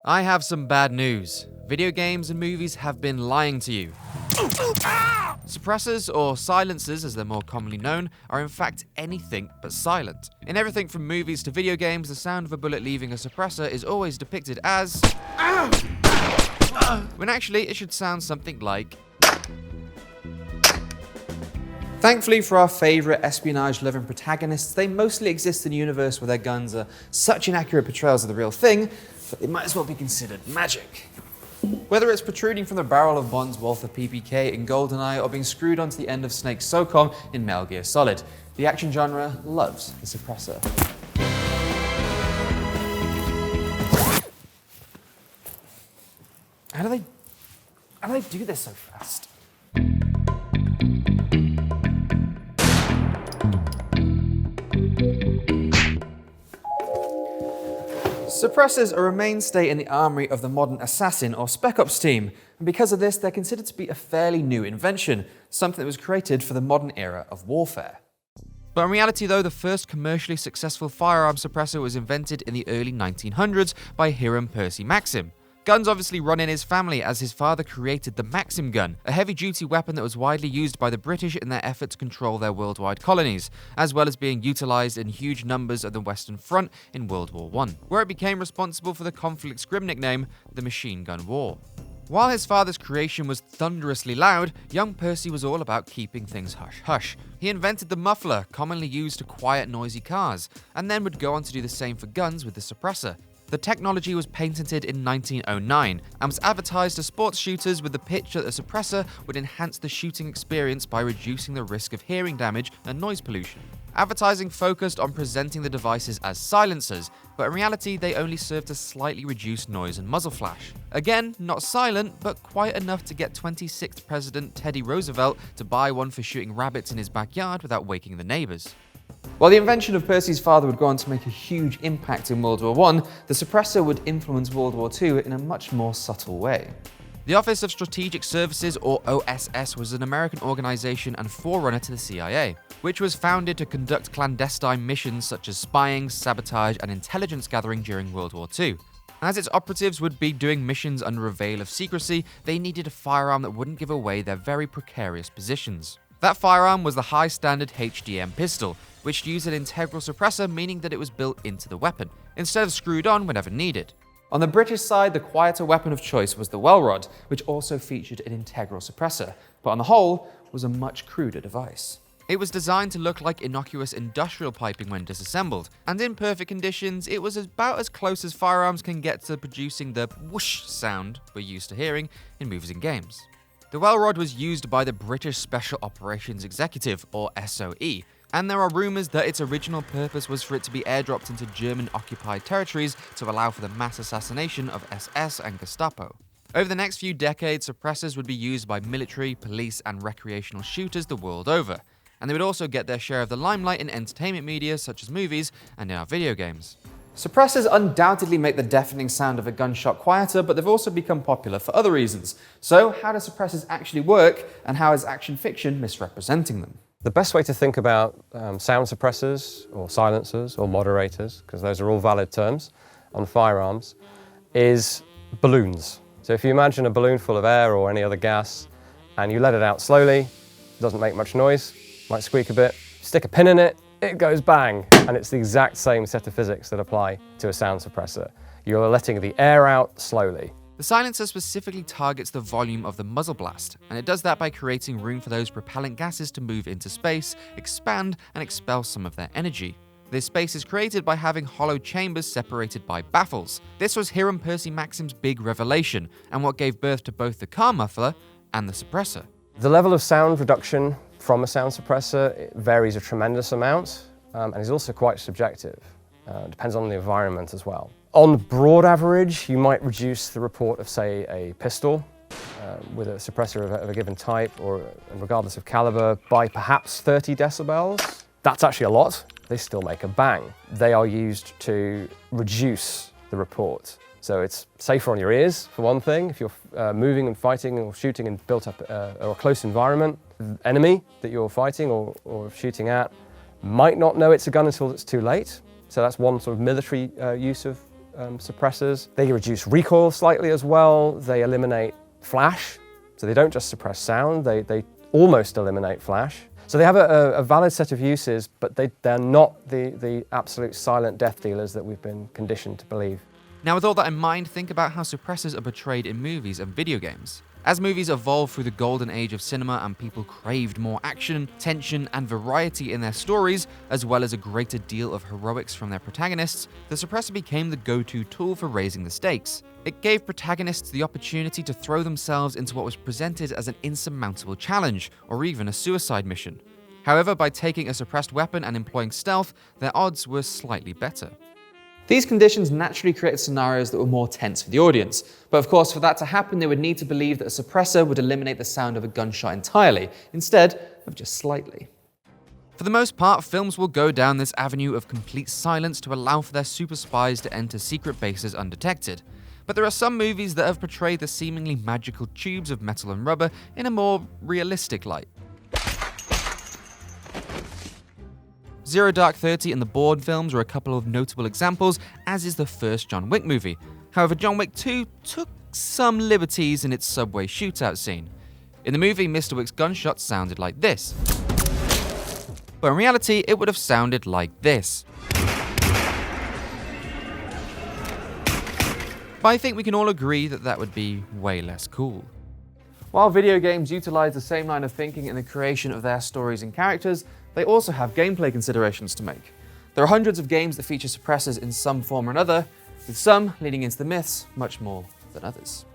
I have some bad news. Video games and movies have been lying to you. Suppressors, or silencers as they're more commonly known, are in fact anything but silent. In everything from movies to video games, the sound of a bullet leaving a suppressor is always depicted as when actually it should sound something like. Thankfully for our favourite espionage-loving protagonists, they mostly exist in a universe where their guns are such inaccurate portrayals of the real thing that they might as well be considered magic. Whether it's protruding from the barrel of Bond's Walther PPK in GoldenEye or being screwed onto the end of Snake's SOCOM in Metal Gear Solid, the action genre loves the suppressor. How do they do this so fast? Suppressors are a mainstay in the armory of the modern assassin or spec ops team, and because of this, they're considered to be a fairly new invention, something that was created for the modern era of warfare. But in reality though, the first commercially successful firearm suppressor was invented in the early 1900s by Hiram Percy Maxim. Guns obviously run in his family, as his father created the Maxim gun, a heavy-duty weapon that was widely used by the British in their effort to control their worldwide colonies, as well as being utilised in huge numbers at the Western Front in World War I, where it became responsible for the conflict's grim nickname, the Machine Gun War. While his father's creation was thunderously loud, young Percy was all about keeping things hush-hush. He invented the muffler, commonly used to quiet noisy cars, and then would go on to do the same for guns with the suppressor. The technology was patented in 1909 and was advertised to sports shooters with the pitch that the suppressor would enhance the shooting experience by reducing the risk of hearing damage and noise pollution. Advertising focused on presenting the devices as silencers, but in reality they only served to slightly reduce noise and muzzle flash. Again, not silent, but quite enough to get 26th President Teddy Roosevelt to buy one for shooting rabbits in his backyard without waking the neighbors. While the invention of Percy's father would go on to make a huge impact in World War I, the suppressor would influence World War II in a much more subtle way. The Office of Strategic Services, or OSS, was an American organization and forerunner to the CIA, which was founded to conduct clandestine missions such as spying, sabotage, and intelligence gathering during World War II. As its operatives would be doing missions under a veil of secrecy, they needed a firearm that wouldn't give away their very precarious positions. That firearm was the high-standard HDM pistol, which used an integral suppressor, meaning that it was built into the weapon, instead of screwed on whenever needed. On the British side, the quieter weapon of choice was the Welrod, which also featured an integral suppressor, but on the whole, was a much cruder device. It was designed to look like innocuous industrial piping when disassembled, and in perfect conditions, it was about as close as firearms can get to producing the whoosh sound we're used to hearing in movies and games. The Welrod was used by the British Special Operations Executive, or SOE, and there are rumours that its original purpose was for it to be airdropped into German-occupied territories to allow for the mass assassination of SS and Gestapo. Over the next few decades, suppressors would be used by military, police, and recreational shooters the world over, and they would also get their share of the limelight in entertainment media such as movies and in our video games. Suppressors undoubtedly make the deafening sound of a gunshot quieter, but they've also become popular for other reasons. So, how do suppressors actually work, and how is action fiction misrepresenting them? The best way to think about sound suppressors, or silencers, or moderators, because those are all valid terms on firearms, is balloons. So if you imagine a balloon full of air or any other gas, and you let it out slowly, it doesn't make much noise, might squeak a bit, stick a pin in it, it goes bang, and it's the exact same set of physics that apply to a sound suppressor. You're letting the air out slowly. The silencer specifically targets the volume of the muzzle blast, and it does that by creating room for those propellant gases to move into space, expand, and expel some of their energy. This space is created by having hollow chambers separated by baffles. This was Hiram Percy Maxim's big revelation, and what gave birth to both the car muffler and the suppressor. The level of sound reduction from a sound suppressor varies a tremendous amount, and is also quite subjective. It depends on the environment as well. On broad average, you might reduce the report of, say, a pistol with a suppressor of a given type, or regardless of caliber, by perhaps 30 decibels. That's actually a lot. They still make a bang. They are used to reduce the report. So it's safer on your ears, for one thing, if you're moving and fighting or shooting in built up or a close environment. The enemy that you're fighting or shooting at might not know it's a gun until it's too late. So that's one sort of military use of suppressors. They reduce recoil slightly as well. They eliminate flash, so they don't just suppress sound, they almost eliminate flash. So they have a valid set of uses, but they're not the absolute silent death dealers that we've been conditioned to believe. Now, with all that in mind, think about how suppressors are portrayed in movies and video games. As movies evolved through the golden age of cinema and people craved more action, tension, and variety in their stories, as well as a greater deal of heroics from their protagonists, the suppressor became the go-to tool for raising the stakes. It gave protagonists the opportunity to throw themselves into what was presented as an insurmountable challenge, or even a suicide mission. However, by taking a suppressed weapon and employing stealth, their odds were slightly better. These conditions naturally created scenarios that were more tense for the audience, but of course for that to happen they would need to believe that a suppressor would eliminate the sound of a gunshot entirely, instead of just slightly. For the most part, films will go down this avenue of complete silence to allow for their super spies to enter secret bases undetected. But there are some movies that have portrayed the seemingly magical tubes of metal and rubber in a more realistic light. Zero Dark 30 and the Bourne films are a couple of notable examples, as is the first John Wick movie. However, John Wick 2 took some liberties in its subway shootout scene. In the movie, Mr. Wick's gunshots sounded like this. But in reality, it would have sounded like this. But I think we can all agree that that would be way less cool. While video games utilize the same line of thinking in the creation of their stories and characters, they also have gameplay considerations to make. There are hundreds of games that feature suppressors in some form or another, with some leading into the myths much more than others.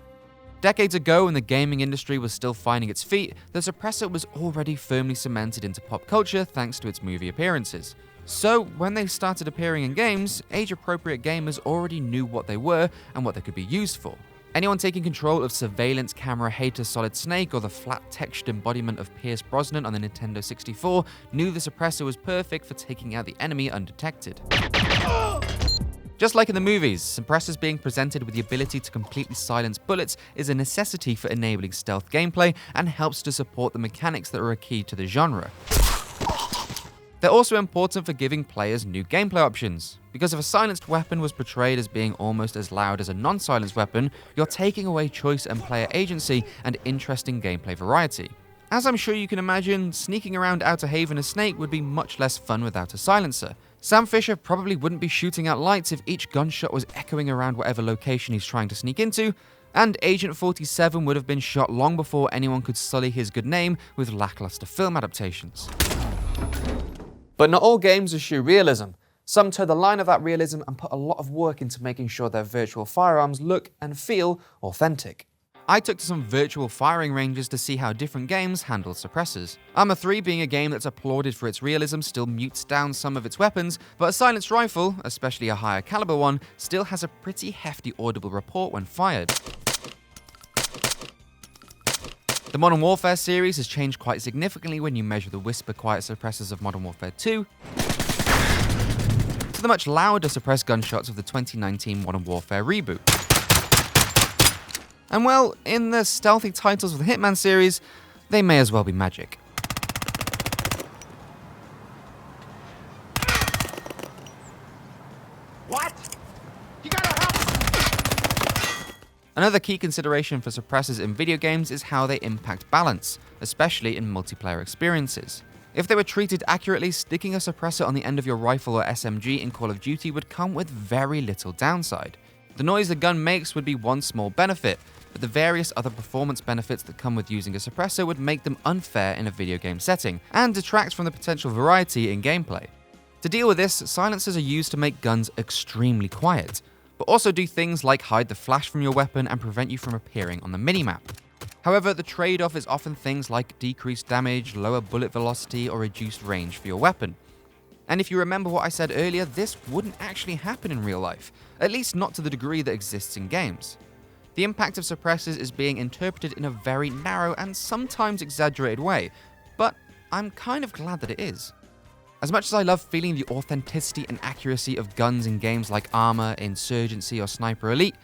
Decades ago, when the gaming industry was still finding its feet, the suppressor was already firmly cemented into pop culture thanks to its movie appearances. So, when they started appearing in games, age-appropriate gamers already knew what they were and what they could be used for. Anyone taking control of surveillance camera hater Solid Snake or the flat-textured embodiment of Pierce Brosnan on the Nintendo 64 knew the suppressor was perfect for taking out the enemy undetected. Just like in the movies, suppressors being presented with the ability to completely silence bullets is a necessity for enabling stealth gameplay and helps to support the mechanics that are a key to the genre. They're also important for giving players new gameplay options, because if a silenced weapon was portrayed as being almost as loud as a non-silenced weapon, you're taking away choice and player agency and interesting gameplay variety. As I'm sure you can imagine, sneaking around Outer Haven as Snake would be much less fun without a silencer. Sam Fisher probably wouldn't be shooting out lights if each gunshot was echoing around whatever location he's trying to sneak into, and Agent 47 would have been shot long before anyone could sully his good name with lackluster film adaptations. But not all games eschew realism. Some toe the line of that realism and put a lot of work into making sure their virtual firearms look and feel authentic. I took to some virtual firing ranges to see how different games handle suppressors. Arma 3, being a game that's applauded for its realism, still mutes down some of its weapons, but a silenced rifle, especially a higher caliber one, still has a pretty hefty audible report when fired. The Modern Warfare series has changed quite significantly when you measure the whisper quiet suppressors of Modern Warfare 2 to the much louder suppressed gunshots of the 2019 Modern Warfare reboot. And well, in the stealthy titles of the Hitman series, they may as well be magic. What? You gotta help! Another key consideration for suppressors in video games is how they impact balance, especially in multiplayer experiences. If they were treated accurately, sticking a suppressor on the end of your rifle or SMG in Call of Duty would come with very little downside. The noise the gun makes would be one small benefit, but the various other performance benefits that come with using a suppressor would make them unfair in a video game setting, and detract from the potential variety in gameplay. To deal with this, silencers are used to make guns extremely quiet, but also do things like hide the flash from your weapon and prevent you from appearing on the minimap. However, the trade-off is often things like decreased damage, lower bullet velocity, or reduced range for your weapon. And if you remember what I said earlier, this wouldn't actually happen in real life, at least not to the degree that exists in games. The impact of suppressors is being interpreted in a very narrow and sometimes exaggerated way, but I'm kind of glad that it is. As much as I love feeling the authenticity and accuracy of guns in games like Arma, Insurgency, or Sniper Elite,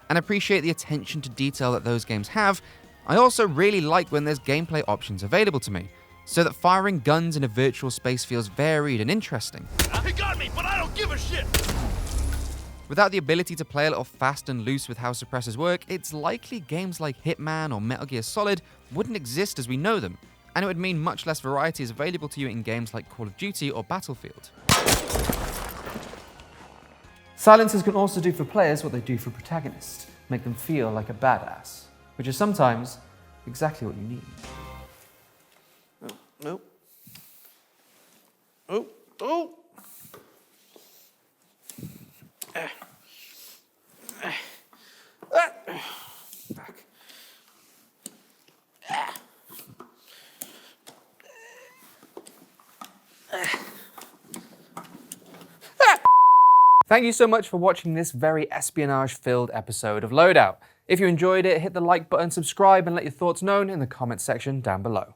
and appreciate the attention to detail that those games have, I also really like when there's gameplay options available to me, so that firing guns in a virtual space feels varied and interesting. He got me, but I don't give a shit! Without the ability to play a little fast and loose with how suppressors work, it's likely games like Hitman or Metal Gear Solid wouldn't exist as we know them, and it would mean much less variety is available to you in games like Call of Duty or Battlefield. Silencers can also do for players what they do for protagonists, make them feel like a badass, which is sometimes exactly what you need. Oh, oh, oh, back. Thank you so much for watching this very espionage-filled episode of Loadout. If you enjoyed it, hit the like button, subscribe, and let your thoughts known in the comments section down below.